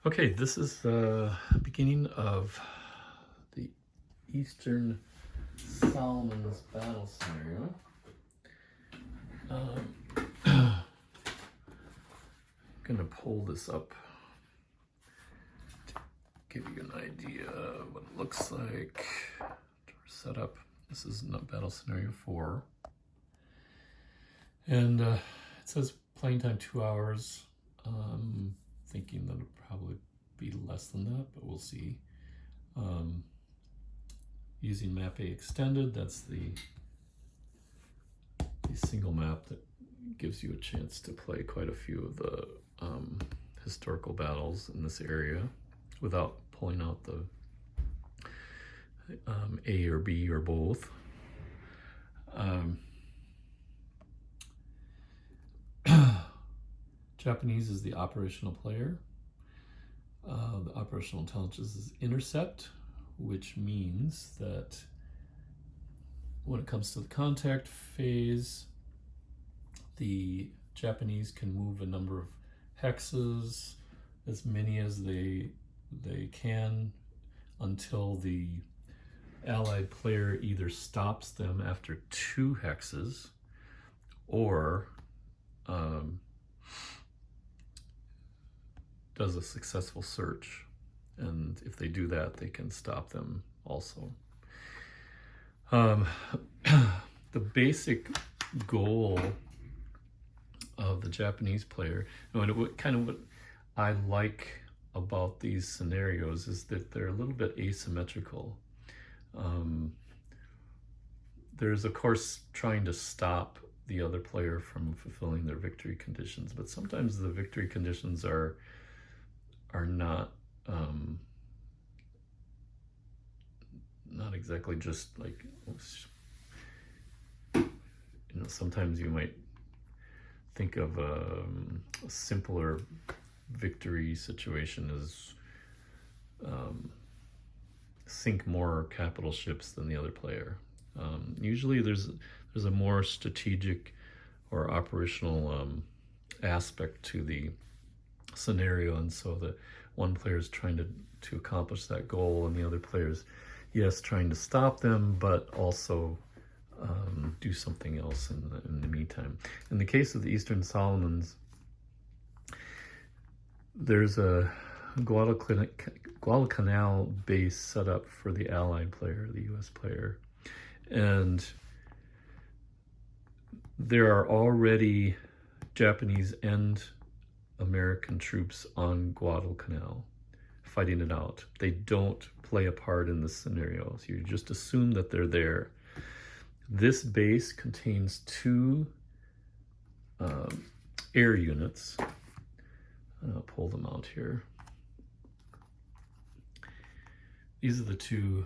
Okay, this is the beginning of the Eastern Solomons battle scenario. I'm gonna pull this up to give you an idea of what it looks like. Set up. This is not battle scenario 4, and it says playing time 2 hours. Thinking that it'll probably be less than that, but we'll see. Using map A extended, that's the single map that gives you a chance to play quite a few of the historical battles in this area without pulling out the A or B or both. Japanese is the operational player. The operational intelligence is intercept, which means that when it comes to the contact phase, the Japanese can move a number of hexes, as many as they can, until the allied player either stops them after 2 hexes or does a successful search, and if they do that, they can stop them also. The basic goal of the Japanese player, and what I like about these scenarios is that they're a little bit asymmetrical. There's of course trying to stop the other player from fulfilling their victory conditions, but sometimes the victory conditions are not exactly just like, sometimes you might think of a simpler victory situation as sink more capital ships than the other player. Usually there's a more strategic or operational aspect to the scenario, and so the one player is trying to accomplish that goal, and the other player's, yes, trying to stop them, but also do something else in the meantime. In the case of the Eastern Solomons, there's a Guadalcanal base set up for the Allied player, the US player, and there are already Japanese and American troops on Guadalcanal fighting it out. They don't play a part in this scenario, so you just assume that they're there. This base contains 2 air units. I'll pull them out here. These are the 2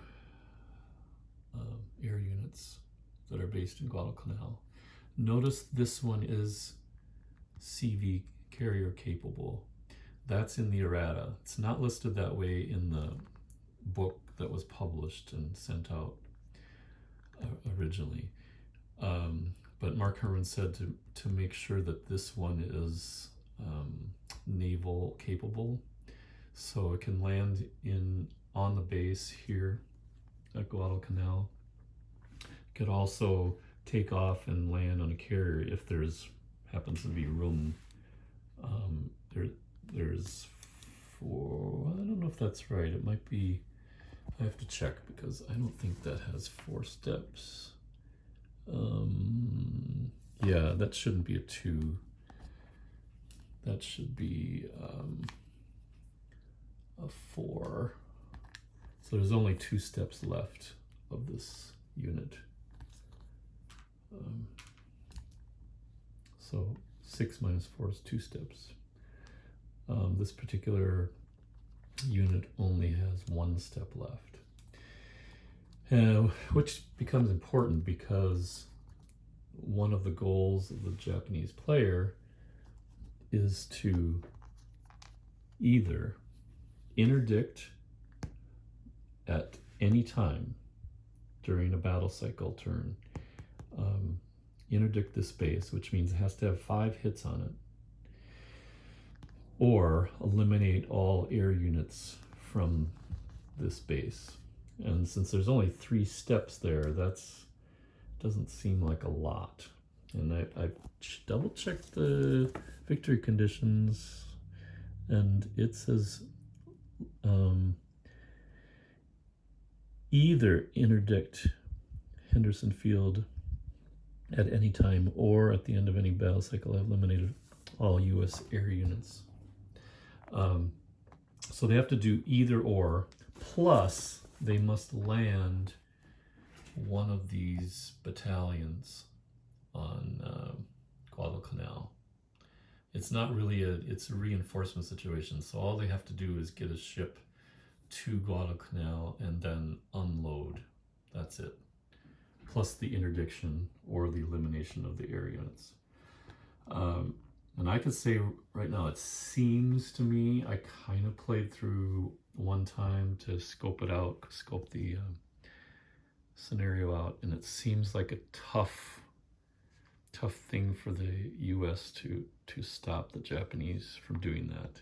air units that are based in Guadalcanal. Notice this one is CV carrier capable. That's in the errata. It's not listed that way in the book that was published and sent out originally. But Mark Herman said to make sure that this one is naval capable, so it can land on the base here at Guadalcanal. It could also take off and land on a carrier if happens to be room. There's 4, I don't know if that's right. It might be, I have to check because I don't think that has 4 steps. Yeah, that shouldn't be a 2. That should be a 4. So there's only 2 steps left of this unit. So 6 minus 4 is 2 steps. This particular unit only has 1 step left, which becomes important because one of the goals of the Japanese player is to either interdict at any time during a battle cycle turn, interdict this base, which means it has to have 5 hits on it, or eliminate all air units from this base. And since there's only 3 steps there, that's doesn't seem like a lot. And I double checked the victory conditions, and it says either interdict Henderson Field at any time or at the end of any battle cycle have eliminated all U.S. air units. So they have to do either or, plus they must land one of these battalions on Guadalcanal. It's not really it's a reinforcement situation, so all they have to do is get a ship to Guadalcanal and then unload. That's it. Plus the interdiction or the elimination of the air units. And I could say right now, it seems to me, I kind of played through one time to scope it out, scope the scenario out, and it seems like a tough thing for the U.S. to stop the Japanese from doing that.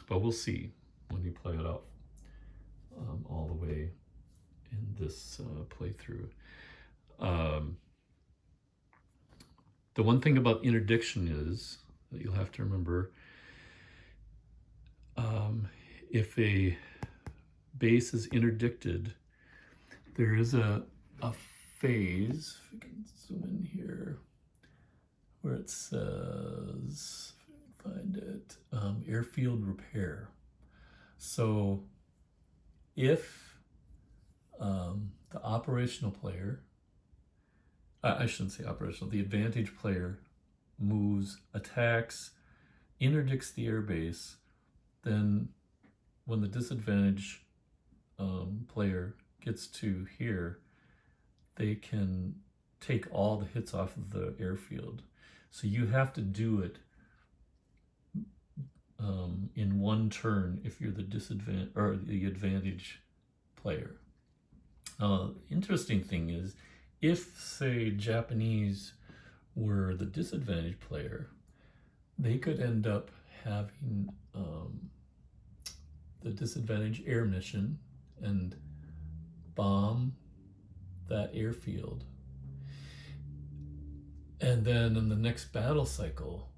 But we'll see when we play it out all the way in this playthrough. The one thing about interdiction is that you'll have to remember, if a base is interdicted, there is a phase, if we can zoom in here, where it says, if I can find it, airfield repair. So if the operational player, I shouldn't say operational, the advantage player moves, attacks, interdicts the airbase, then when the disadvantage player gets to here, they can take all the hits off of the airfield. So you have to do it in one turn if you're the disadvantage or the advantage player. Interesting thing is, if say Japanese were the disadvantage player, they could end up having the disadvantage air mission and bomb that airfield, and then in the next battle cycle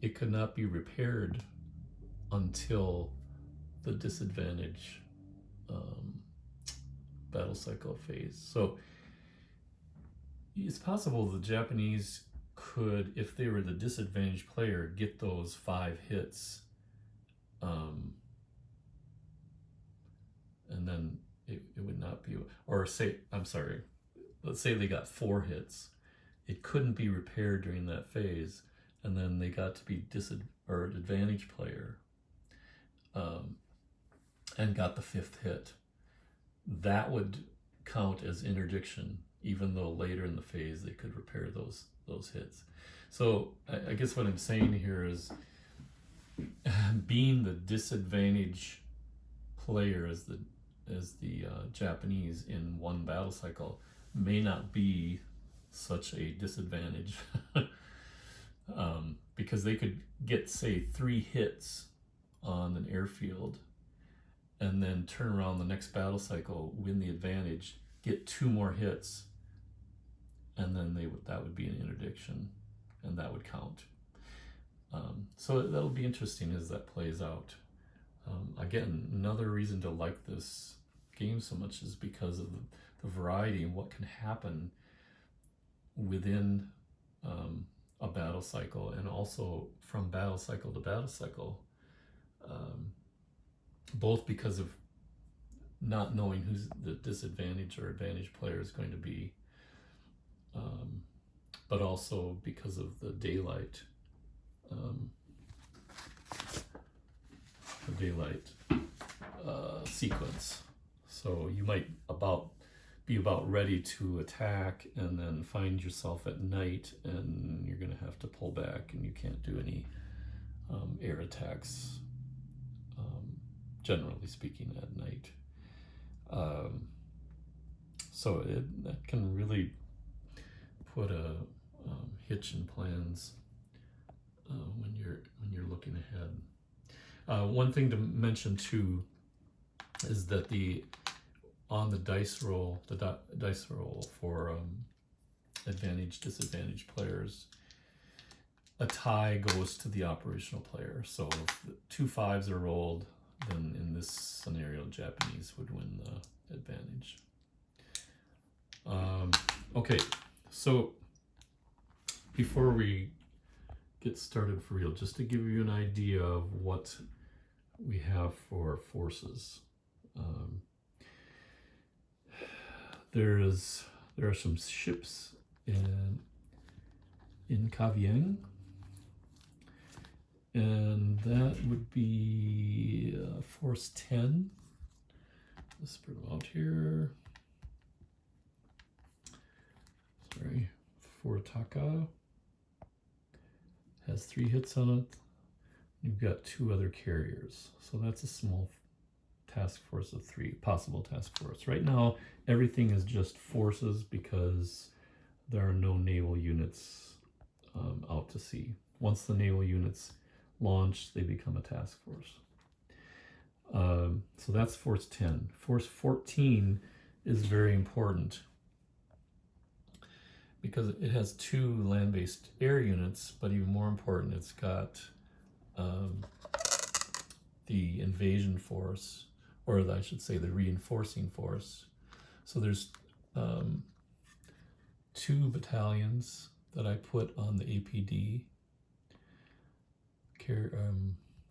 it could not be repaired until the disadvantage battle cycle phase. So it's possible the Japanese could, if they were the disadvantaged player, get those 5 hits, and then it would not be, or say, I'm sorry, let's say they got 4 hits. It couldn't be repaired during that phase, and then they got to be advantage player, and got the 5th hit. That would count as interdiction, even though later in the phase they could repair those hits. So I guess what I'm saying here is, being the disadvantage player as the Japanese in one battle cycle may not be such a disadvantage, because they could get, say, 3 hits on an airfield and then turn around the next battle cycle, win the advantage, get 2 more hits, and then that would be an interdiction, and that would count. So that'll be interesting as that plays out. Again, another reason to like this game so much is because of the variety and what can happen within a battle cycle, and also from battle cycle to battle cycle, both because of not knowing who's the disadvantage or advantage player is going to be, but also because of the daylight sequence. So you might be about ready to attack, and then find yourself at night, and you're going to have to pull back, and you can't do any air attacks, generally speaking, at night. So that can really put a hitch in plans when you're looking ahead. One thing to mention too is that on the dice roll, dice roll for advantage disadvantage players, a tie goes to the operational player. So if 2 5s are rolled, then in this scenario, Japanese would win the advantage. Okay, so before we get started for real, just to give you an idea of what we have for forces. There are some ships in Kavieng, and that would be Force 10. Let's spread them out here. Sorry, Furitaka has 3 hits on it. You've got 2 other carriers, so that's a small task force of 3, possible task force. Right now, everything is just forces because there are no naval units out to sea. Once the naval units launch, they become a task force. So that's Force 10. Force 14 is very important because it has 2 land-based air units, but even more important, it's got the invasion force, or I should say the reinforcing force. So there's 2 battalions that I put on the APD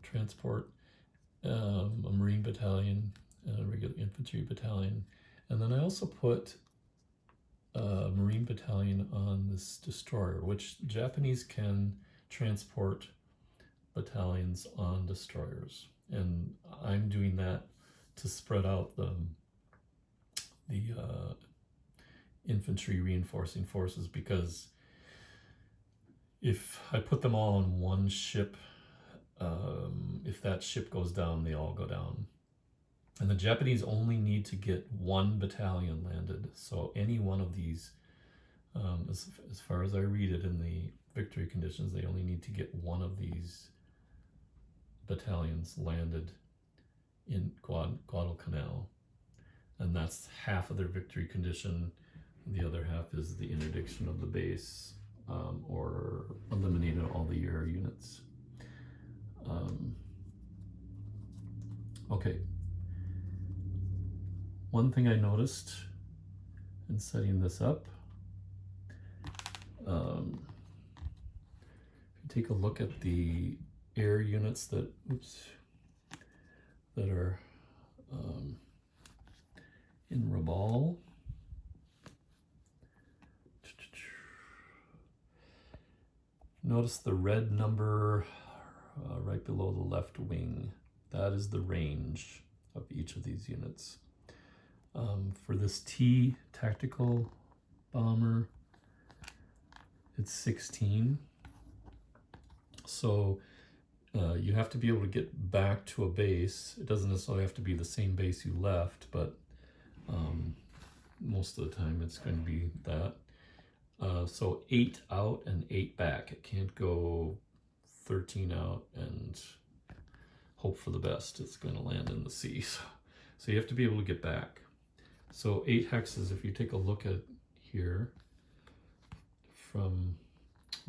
transport, a Marine battalion, and a regular infantry battalion. And then I also put a Marine battalion on this destroyer, which Japanese can transport battalions on destroyers. And I'm doing that to spread out the infantry reinforcing forces, because if I put them all on one ship, if that ship goes down, they all go down. And the Japanese only need to get 1 battalion landed. So any one of these, as far as I read it in the victory conditions, they only need to get 1 of these battalions landed in Guadalcanal. And that's half of their victory condition. The other half is the interdiction of the base, or eliminating all the air units. Okay. One thing I noticed in setting this up, if you take a look at the air units that are in Rabaul, notice the red number right below the left wing. That is the range of each of these units. For this T tactical bomber, it's 16. So you have to be able to get back to a base. It doesn't necessarily have to be the same base you left, but most of the time it's going to be that. So 8 out and 8 back. It can't go 13 out and hope for the best. It's going to land in the sea. So you have to be able to get back. So 8 hexes, if you take a look at here, from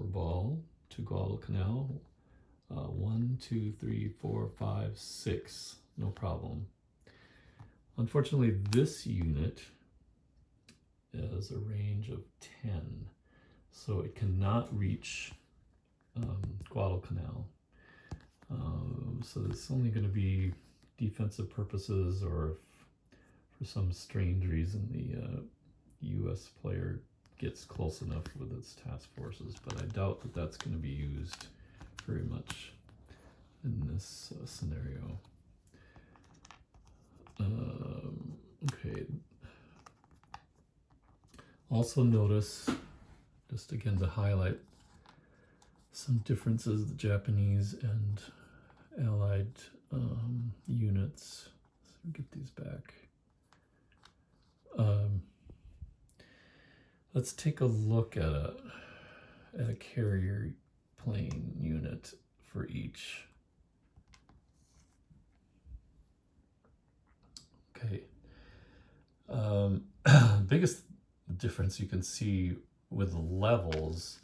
Rabaul to Guadalcanal, 1, 2, 3, 4, 5, 6, no problem. Unfortunately, this unit has a range of 10, so it cannot reach Guadalcanal. So it's only going to be defensive purposes, or if for some strange reason the U.S. player gets close enough with its task forces, but I doubt that that's going to be used very much in this scenario. Okay. Also notice, just again to highlight some differences, the Japanese and Allied units. So get these back. Let's take a look at a carrier plane unit for each. Okay. Biggest difference you can see with the levels,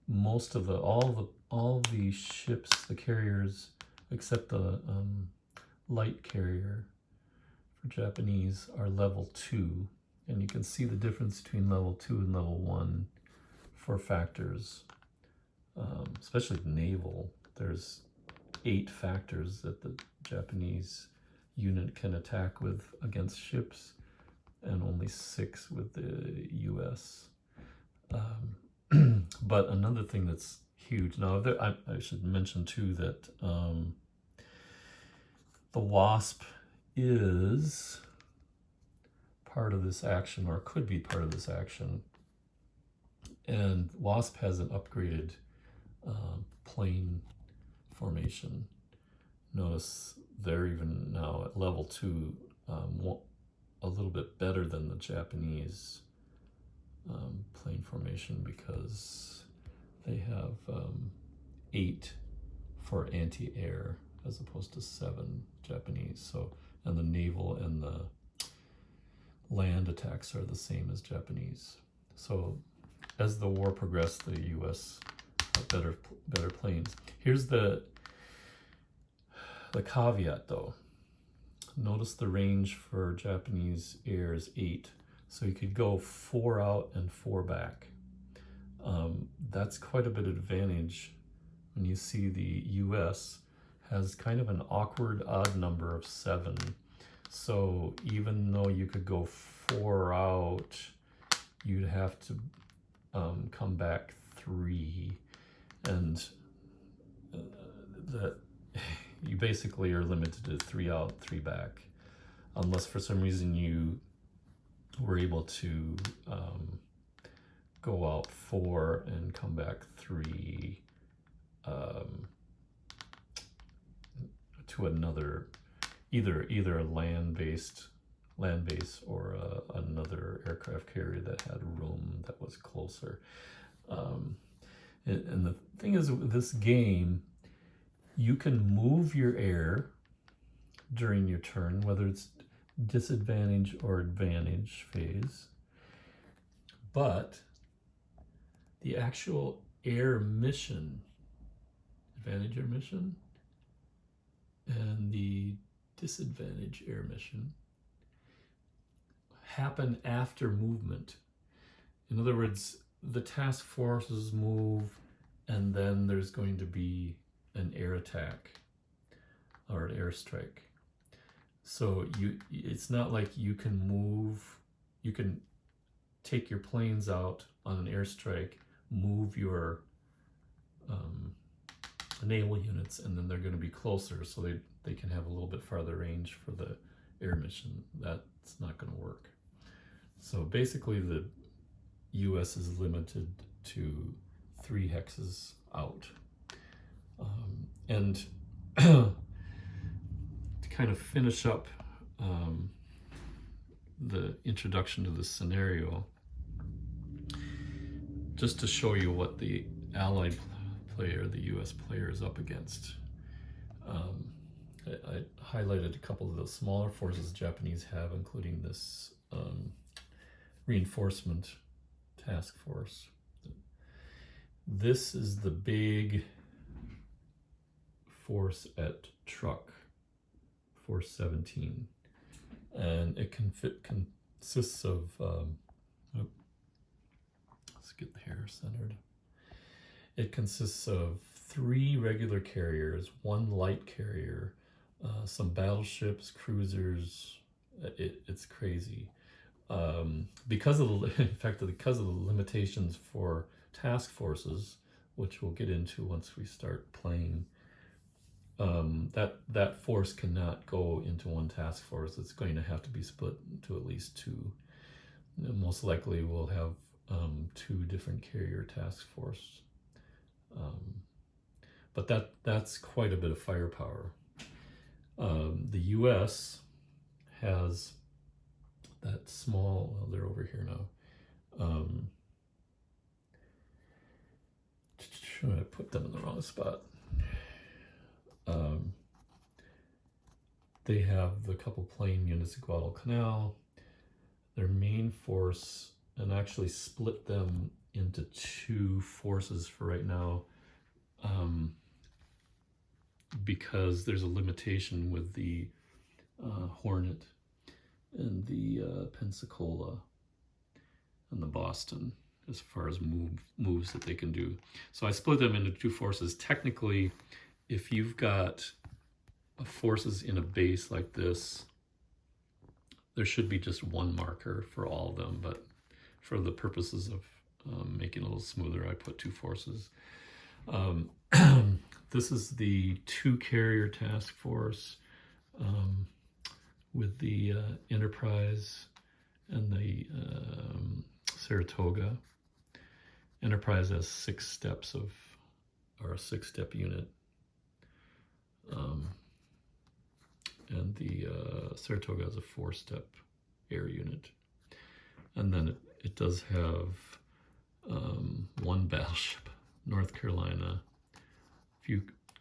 most of all the ships, the carriers, except the light carrier for Japanese, are level 2, and you can see the difference between level 2 and level 1 for factors, especially naval. There's 8 factors that the Japanese unit can attack with against ships, and only 6 with the US. But another thing that's huge, now I should mention too that the Wasp is part of this action, or could be part of this action, and Wasp has an upgraded plane formation. Notice they're even now at level 2, a little bit better than the Japanese plane formation, because they have 8 for anti-air as opposed to 7 Japanese. So, and the naval and the land attacks are the same as Japanese. So as the war progressed, the US got better planes. Here's the caveat though. Notice the range for Japanese air is 8. So you could go 4 out and 4 back. That's quite a bit of advantage when you see the US has kind of an awkward odd number of 7. So even though you could go 4 out, you'd have to come back 3, and that you basically are limited to 3 out, 3 back, unless for some reason you were able to go out 4 and come back 3 to another, either a land base or another aircraft carrier that had room that was closer. And the thing is, with this game, you can move your air during your turn, whether it's disadvantage or advantage phase, but the actual air mission, advantage air mission, and the disadvantage air mission happen after movement. In other words, the task forces move, and then there's going to be an air attack or an airstrike. So it's not like you can move, you can take your planes out on an airstrike, move your naval units, and then they're going to be closer, so they can have a little bit farther range for the air mission. That's not going to work. So basically the US is limited to 3 hexes out. And to kind of finish up the introduction to this scenario, just to show you what the Allied player, the US player, is up against. I highlighted a couple of the smaller forces the Japanese have, including this reinforcement task force. This is the big force at Truk, Force 17, and it consists of let's get the hair centered. It consists of 3 regular carriers, 1 light carrier, some battleships, cruisers. It's crazy. Because of the limitations for task forces, which we'll get into once we start playing, that force cannot go into 1 task force. It's going to have to be split into at least 2. And most likely we'll have 2 different carrier task force. But that's quite a bit of firepower. The US has that small, well, they're over here now. Sure, I put them in the wrong spot. They have the couple plane units at Guadalcanal. Their main force, and actually split them into two forces for right now, because there's a limitation with the Hornet and the Pensacola and the Boston as far as moves that they can do. So I split them into two forces. Technically, if you've got forces in a base like this, there should be just one marker for all of them, but for the purposes of making it a little smoother, I put two forces. This is the 2 carrier task force with the Enterprise and the Saratoga. Enterprise has 6 steps of, or a 6-step unit. And the Saratoga has a 4-step air unit. And then it does have 1 battleship, North Carolina,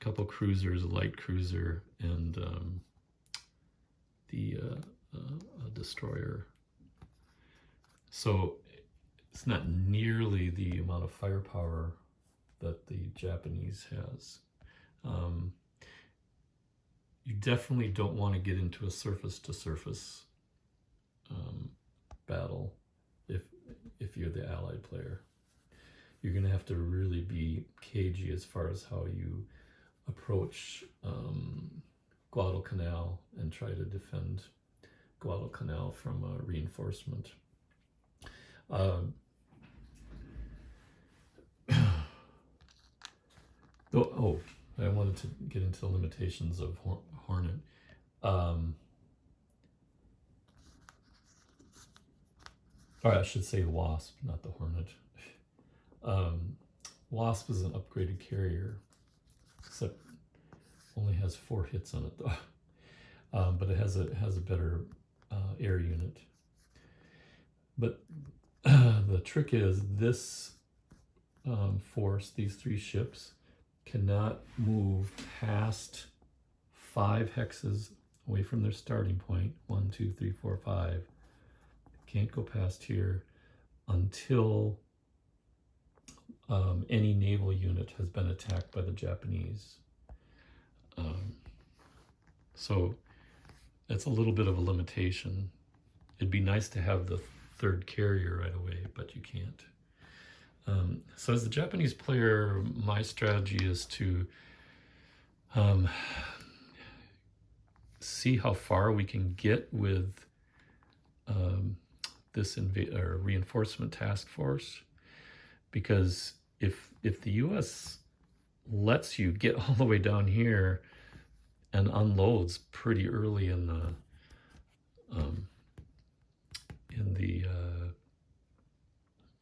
couple cruisers, a light cruiser, and the destroyer. So it's not nearly the amount of firepower that the Japanese has. You definitely don't want to get into a surface-to-surface battle if you're the Allied player. You're going to have to really be cagey as far as how you approach Guadalcanal and try to defend Guadalcanal from reinforcement. I wanted to get into the limitations of Hornet. Or I should say Wasp, not the Hornet. Wasp is an upgraded carrier, except only has 4 hits on it though. But it has a better air unit. But the trick is this force, these 3 ships, cannot move past 5 hexes away from their starting point. 1, 2, 3, 4, 5. Can't go past here until any naval unit has been attacked by the Japanese. So that's a little bit of a limitation. It'd be nice to have the 3rd carrier right away, but you can't. So as the Japanese player, my strategy is to see how far we can get with this reinforcement task force, because if the U.S. lets you get all the way down here and unloads pretty early in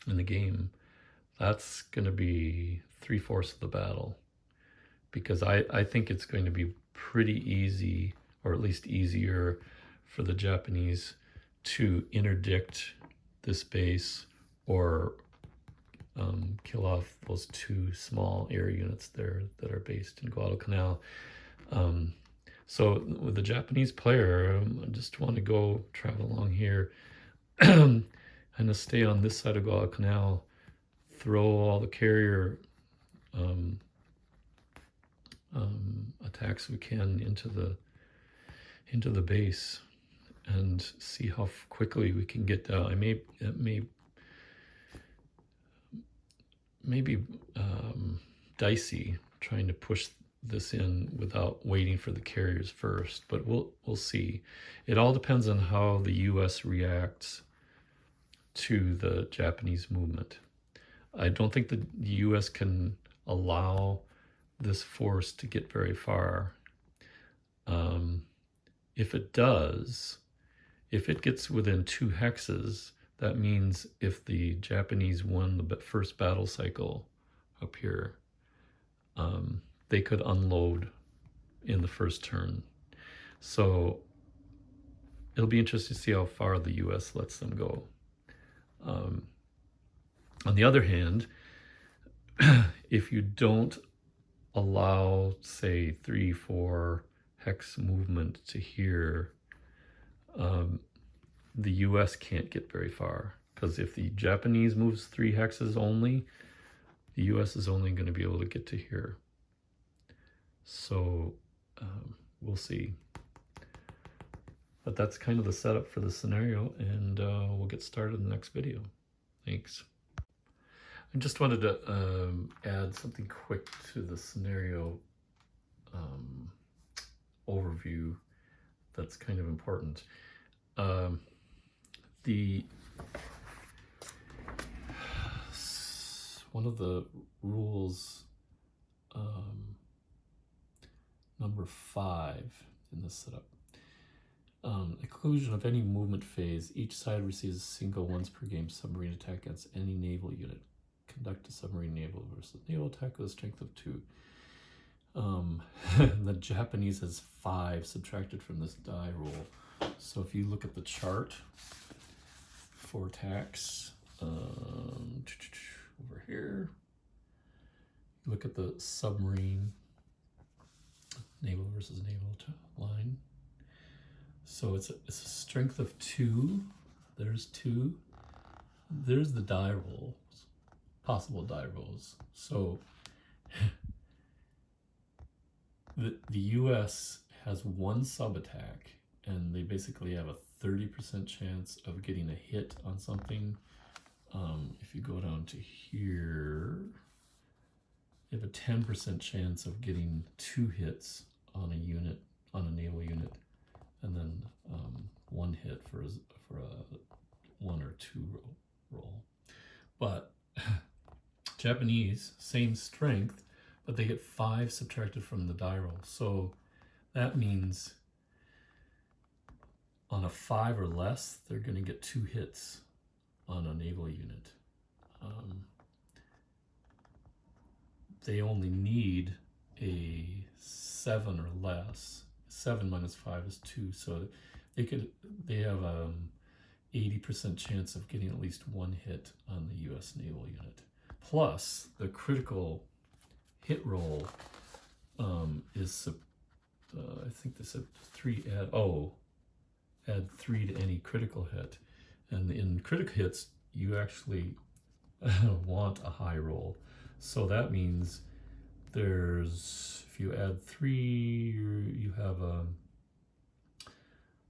the game, that's going to be 3/4 of the battle, because I think it's going to be pretty easy, or at least easier, for the Japanese to interdict this base or kill off those 2 small air units there that are based in Guadalcanal. So with the Japanese player, I just want to go travel along here and to stay on this side of Guadalcanal, throw all the carrier attacks we can into the base, and see how quickly we can get down. It may be dicey trying to push this in without waiting for the carriers first, but we'll see. It all depends on how the U.S. reacts to the Japanese movement. I don't think the U.S. can allow this force to get very far. If it does, if it gets within 2 hexes, that means if the Japanese won the first battle cycle up here, they could unload in the first turn. So it'll be interesting to see how far the U.S. lets them go. On the other hand, if you don't allow, say, 3-4 hex movement to here, the US can't get very far, because if the Japanese moves 3 hexes only, the US is only going to be able to get to here. So we'll see. But that's kind of the setup for the scenario, and we'll get started in the next video. Thanks. I just wanted to add something quick to the scenario overview that's kind of important. One of the rules, number 5 in this setup, exclusion of any movement phase. Each side receives a single once per game submarine attack against any naval unit. Conduct a submarine naval versus naval attack with a strength of 2. The Japanese has 5 subtracted from this die roll. So if you look at the chart for attacks, over here, look at the submarine naval versus naval line. So it's a strength of 2. There's 2. There's the die rolls, possible die rolls. So the US has 1 sub attack, and they basically have a 30% chance of getting a hit on something. If you go down to here, you have a 10% chance of getting 2 hits on a unit, on a naval unit, and then 1 hit for a 1 or 2 roll. But Japanese, same strength, but they get 5 subtracted from the die roll. So that means on a 5 or less, they're going to get 2 hits on a naval unit. They only need a 7 or less. 7 minus 5 is 2, so they have 80% chance of getting at least 1 hit on the US naval unit. Plus, the critical hit roll is, I think they said 3, add 3 to any critical hit. And in critical hits, you actually want a high roll. So that means if you add 3, you have a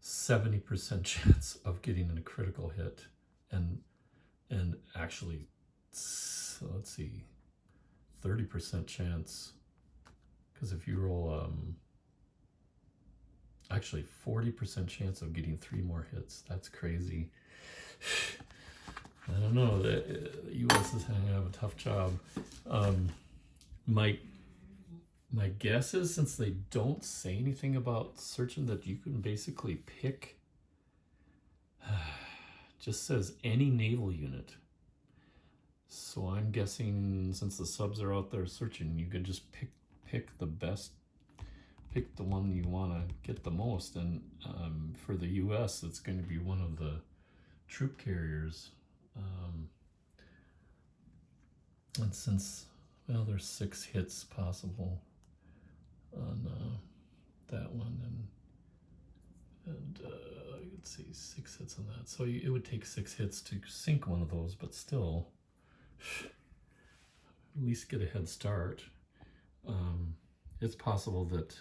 70% chance of getting a critical hit. And actually, so let's see, 30% chance, because if you roll, actually 40% chance of getting 3 more hits. That's crazy. I don't know, the US is going to have a tough job. My guess is, since they don't say anything about searching, that you can basically pick, just says any naval unit. So I'm guessing, since the subs are out there searching, you could just pick the best, pick the one you want to get the most. And for the US, it's going to be one of the troop carriers. And since, well, there's 6 hits possible on that one, and let's see, 6 hits on that. So it would take 6 hits to sink one of those, but still, at least get a head start. It's possible that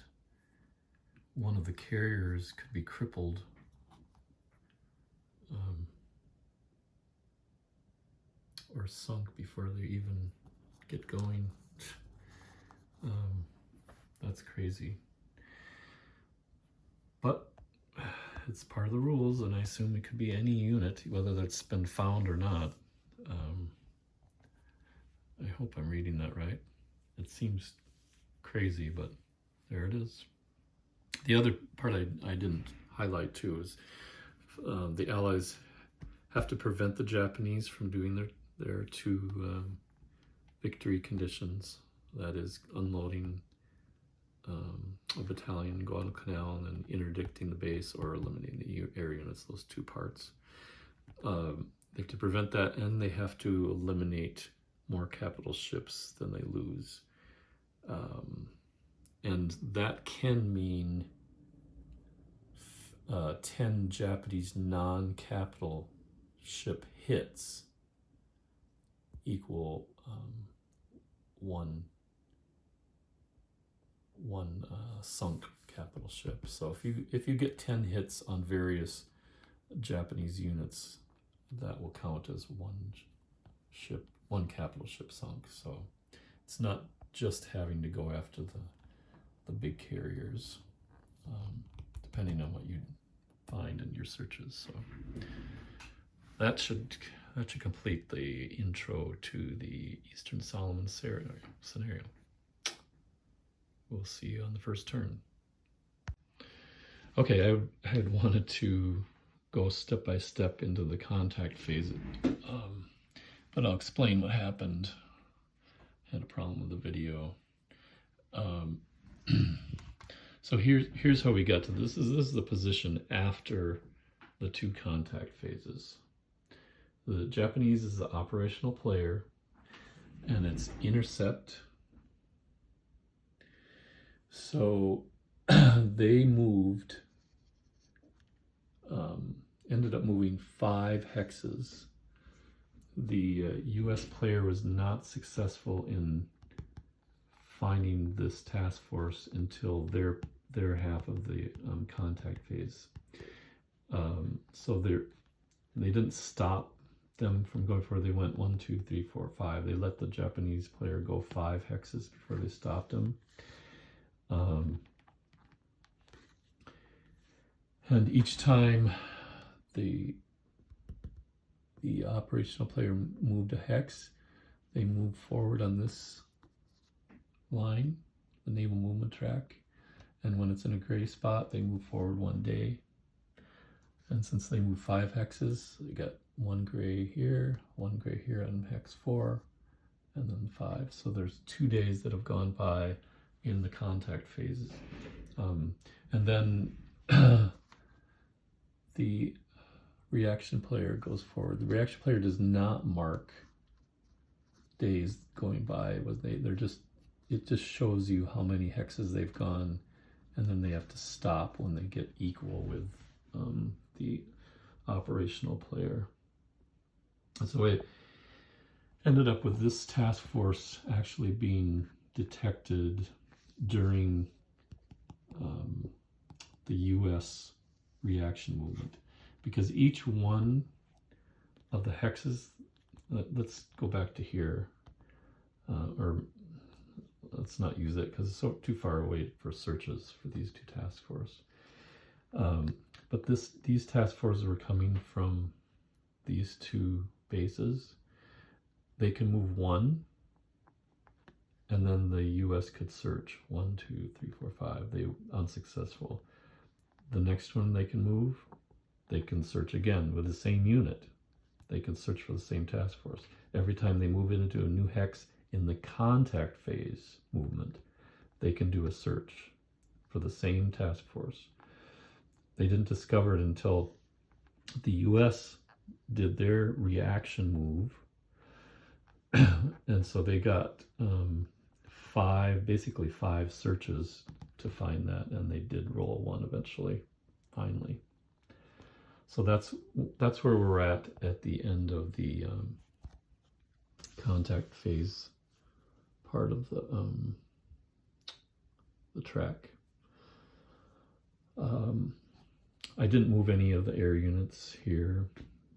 one of the carriers could be crippled. Or sunk before they even get going. That's crazy. But it's part of the rules, and I assume it could be any unit, whether that's been found or not. I hope I'm reading that right. It seems crazy, but there it is. The other part I didn't highlight too is the Allies have to prevent the Japanese from doing their 2 victory conditions. That is unloading a battalion in Guadalcanal and then interdicting the base or eliminating the air units, those 2 parts. They have to prevent that, and they have to eliminate more capital ships than they lose. And that can mean 10 Japanese non-capital ship hits equal one sunk capital ship. So if you get 10 hits on various Japanese units, that will count as one capital ship sunk. So it's not just having to go after the big carriers, depending on what you find in your searches. So that should complete the intro to the Eastern Solomon scenario. We'll see you on the first turn. Okay, I had wanted to go step by step into the contact phase, but I'll explain what happened. Had a problem with the video. So here's how we got to this. This is the position after the two contact phases. The Japanese is the operational player, and it's intercept. So they moved, ended up moving 5 hexes. The US player was not successful in finding this task force until their half of the contact phase. So they didn't stop them from going forward. They went 1, 2, 3, 4, 5. They let the Japanese player go 5 hexes before they stopped him. And each time the operational player moved a hex, they moved forward on this line, the naval movement track, and when it's in a gray spot, they move forward 1 day. And since they moved 5 hexes, they got 1 gray here, 1 gray here on hex 4, and then 5. So there's 2 days that have gone by in the contact phases. And then the reaction player goes forward. The reaction player does not mark days going by. It just shows you how many hexes they've gone, and then they have to stop when they get equal with the operational player. And so it ended up with this task force actually being detected during the US reaction movement, because each one of the hexes, let's go back to here, or let's not use it because it's too far away for searches for these 2 task forces. But these task forces were coming from these 2 bases. They can move 1, and then the US could search 1, 2, 3, 4, 5. They unsuccessful. The next one they can move, they can search again with the same unit. They can search for the same task force. Every time they move into a new hex in the contact phase movement, they can do a search for the same task force. They didn't discover it until the US did their reaction move. And so they got basically 5 searches to find that, and they did roll 1 eventually, finally. So that's where we're at the end of the contact phase part of the track. I didn't move any of the air units here.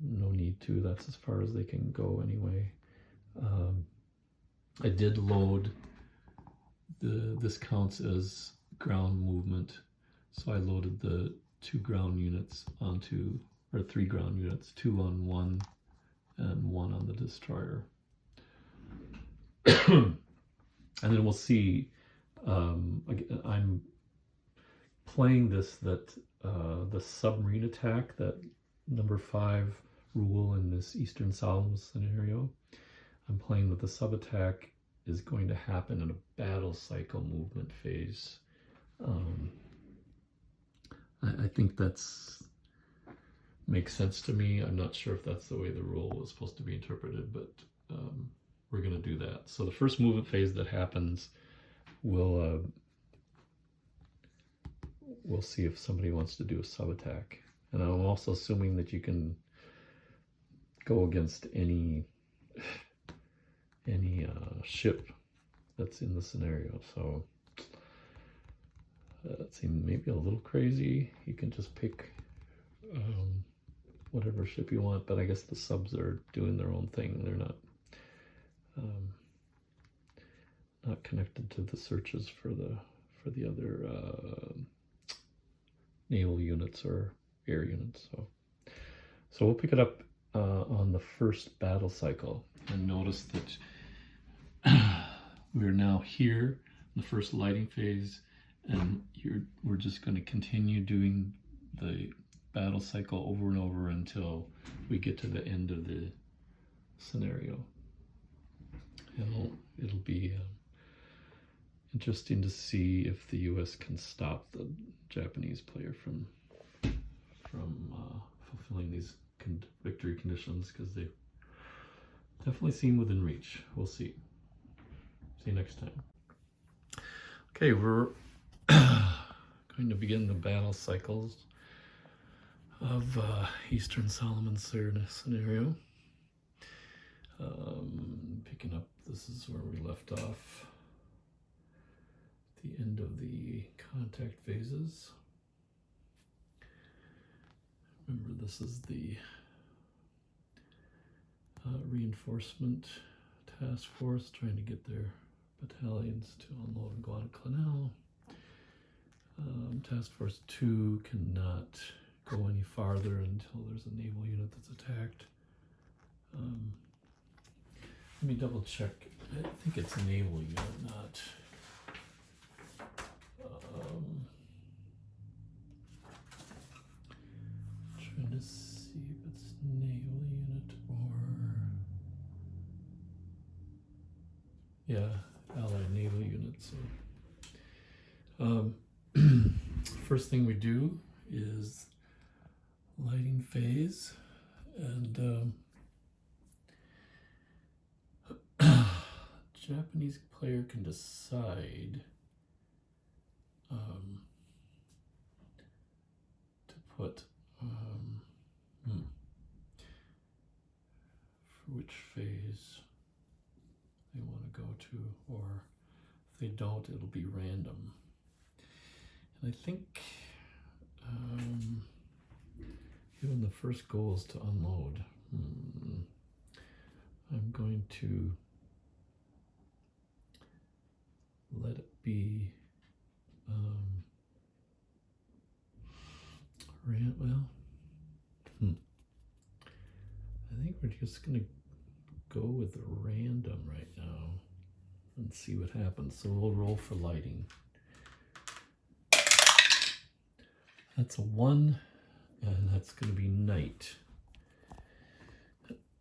No need to. That's as far as they can go anyway. I did load this counts as ground movement, so I loaded the 2 ground units onto, or 3 ground units, 2 on 1 and 1 on the destroyer. And then we'll see, I'm playing that the submarine attack, that number 5 rule in this Eastern Solomon scenario. I'm playing that the sub attack is going to happen in a battle cycle movement phase. I think that's makes sense to me. I'm not sure if that's the way the rule was supposed to be interpreted, but we're going to do that. So the first movement phase that happens, we'll see if somebody wants to do a sub-attack. And I'm also assuming that you can go against any ship that's in the scenario. So that seemed maybe a little crazy. You can just pick whatever ship you want, but I guess the subs are doing their own thing. They're not connected to the searches for the other naval units or air units. So we'll pick it up on the first battle cycle, and notice that we're now here in the first lighting phase, and we're just going to continue doing the battle cycle over and over until we get to the end of the scenario. It'll be interesting to see if the U.S. can stop the Japanese player from fulfilling these victory conditions, because they definitely seem within reach. We'll see. See you next time. Okay, we're going to begin the battle cycles of Eastern Solomon scenario. Picking up, this is where we left off. The end of the contact phases. Remember, this is the reinforcement task force trying to get their battalions to unload in Guadalcanal. Task Force 2 cannot go any farther until there's a naval unit that's attacked. Let me double check. I think it's a naval unit, not... trying to see if it's naval unit or... yeah, Allied naval unit. So first thing we do is lighting phase, and Japanese player can decide to put for which phase they want to go to, or if they don't, it'll be random. And I think given the first goal is to unload, I'm going to let it be I think we're just going to go with random right now and see what happens. So we'll roll for lighting. That's a 1, and that's going to be night.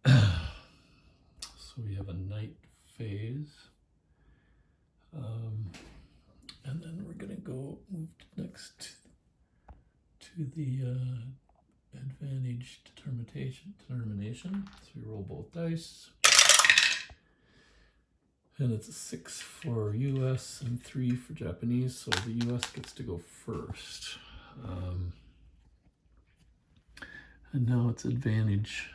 So we have a night phase. And then we're going to move next to the advantage determination. So we roll both dice. And it's a 6 for US and 3 for Japanese, so the US gets to go first. And now it's advantage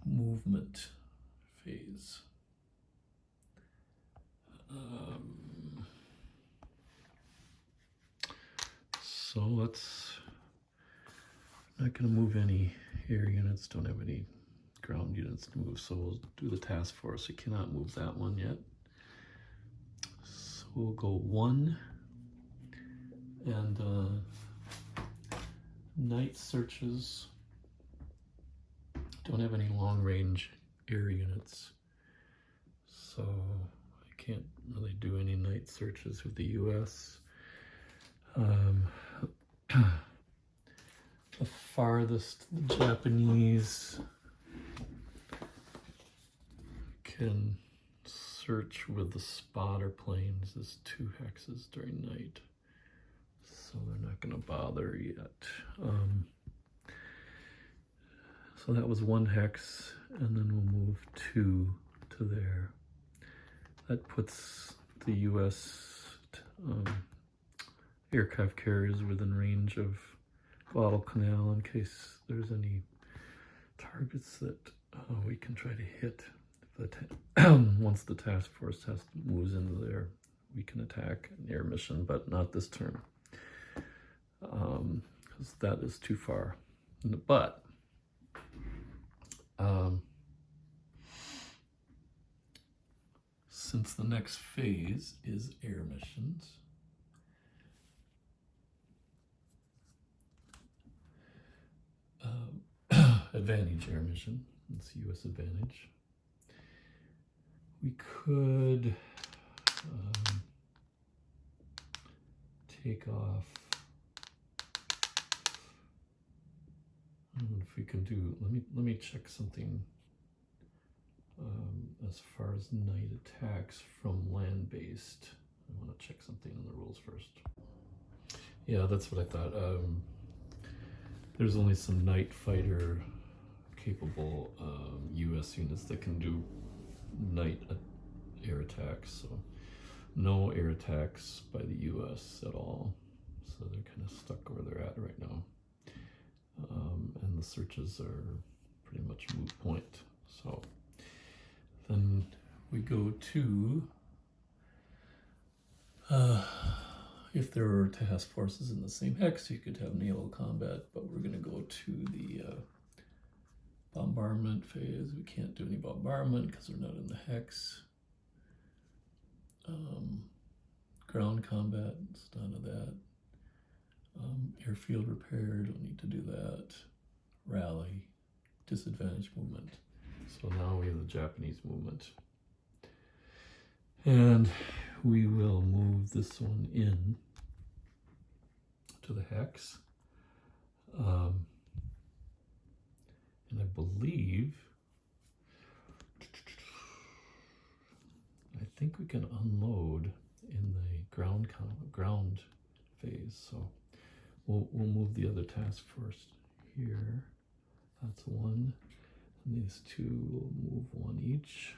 movement phase. So I'm not going to move any air units, don't have any ground units to move, so we'll do the task force. We cannot move that one yet. So we'll go 1, and night searches. Don't have any long range air units, so I can't really do any night searches with the US. The farthest the Japanese can search with the spotter planes is 2 hexes during night, so they're not going to bother yet. So that was 1 hex, and then we'll move 2 to to there. That puts the U.S. Aircraft carriers within range of Guadalcanal in case there's any targets that we can try to hit. Once the task force moves into there, we can attack an air mission, but not this turn, because that is too far. But since the next phase is air missions, advantage air mission, it's U.S. advantage. We could take off. I don't know if we can do. Let me check something. As far as night attacks from land-based, I want to check something in the rules first. Yeah, that's what I thought. There's only some night fighter capable U.S. units that can do night air attacks, so no air attacks by the U.S. at all, so they're kind of stuck where they're at right now, and the searches are pretty much moot point. So then we go to if there were task forces in the same hex, you could have naval combat, but we're going to go to the bombardment phase. We can't do any bombardment because we're not in the hex. Ground combat, it's none of that. Airfield repair, don't need to do that. Rally, disadvantage movement. So now we have the Japanese movement. And we will move this one in to the hex. And I believe, I think we can unload in the ground phase. So we'll move the other task force here. That's one. And these two will move one each.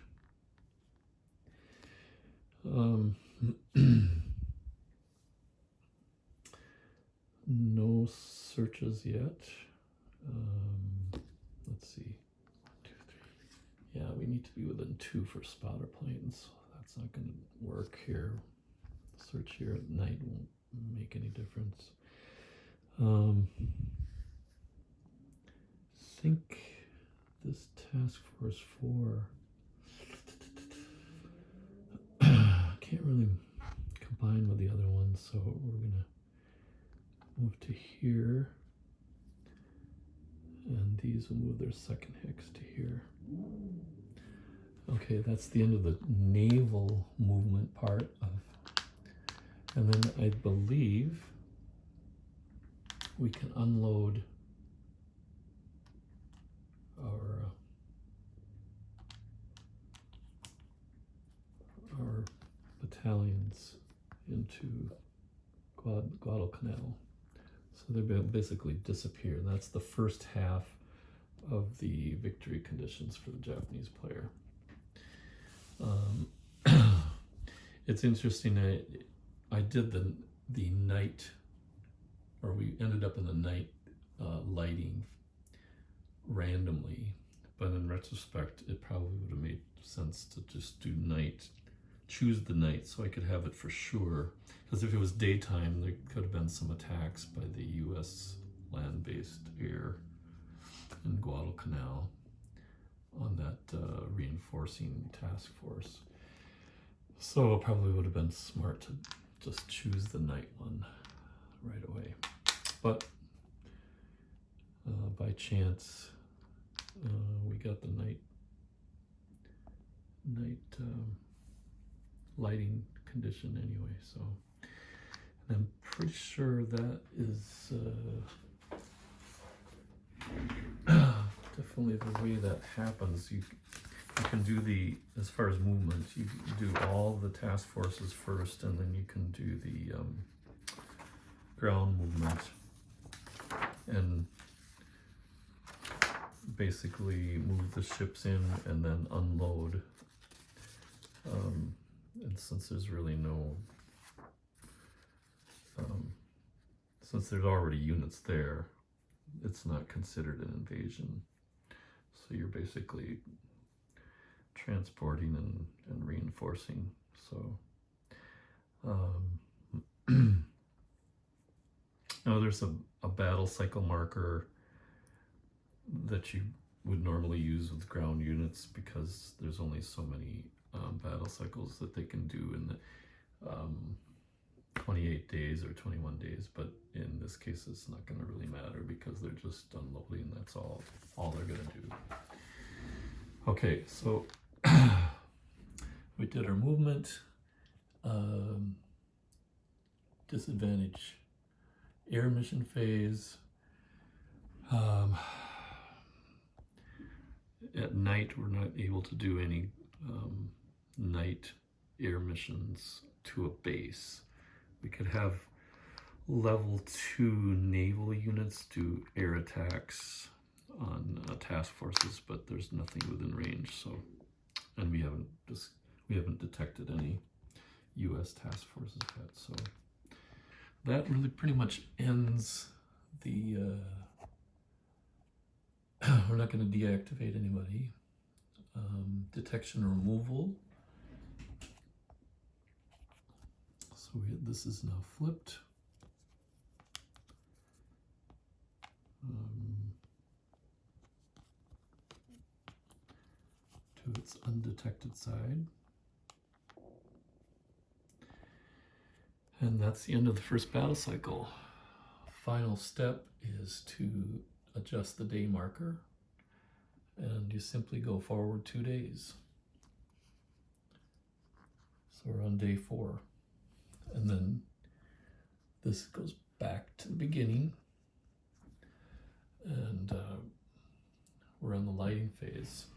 No searches yet. Let's see. 1, 2, 3. Yeah, we need to be within 2 for spotter planes. That's not going to work here. Search here at night won't make any difference. Think this task force 4 can't really combine with the other one, so we're gonna move to here, and these will move their second hex to here. Okay, that's the end of the naval movement part of, and then I believe we can unload our battalions into Guadalcanal. So they basically disappear. That's the first half of the victory conditions for the Japanese player. It's interesting, I did the night, or we ended up in the night lighting randomly, but in retrospect it probably would have made sense to just do night, choose the night so I could have it for sure, because if it was daytime there could have been some attacks by the US land-based air in Guadalcanal on that reinforcing task force. So it probably would have been smart to just choose the night one right away. But by chance, we got the night lighting condition anyway. So and I'm pretty sure that is definitely the way that happens. You can do the, as far as movement, you do all the task forces first, and then you can do the ground movement, and basically move the ships in and then unload And since there's really no, since there's already units there, it's not considered an invasion. So you're basically transporting and reinforcing. So now there's a battle cycle marker that you would normally use with ground units because there's only so many battle cycles that they can do in the 28 days or 21 days, but in this case it's not going to really matter because they're just unloading. That's all they're going to do. Okay, so we did our movement. Disadvantage air mission phase. At night we're not able to do any night air missions to a base. We could have level 2 naval units do air attacks on task forces, but there's nothing within range. So, and we haven't detected any U.S. task forces yet. So that really pretty much ends the. We're not going to deactivate anybody. Detection removal. So this is now flipped. To its undetected side. And that's the end of the first battle cycle. Final step is to adjust the day marker, and you simply go forward 2 days. So we're on day 4, and then this goes back to the beginning, and we're on the lighting phase.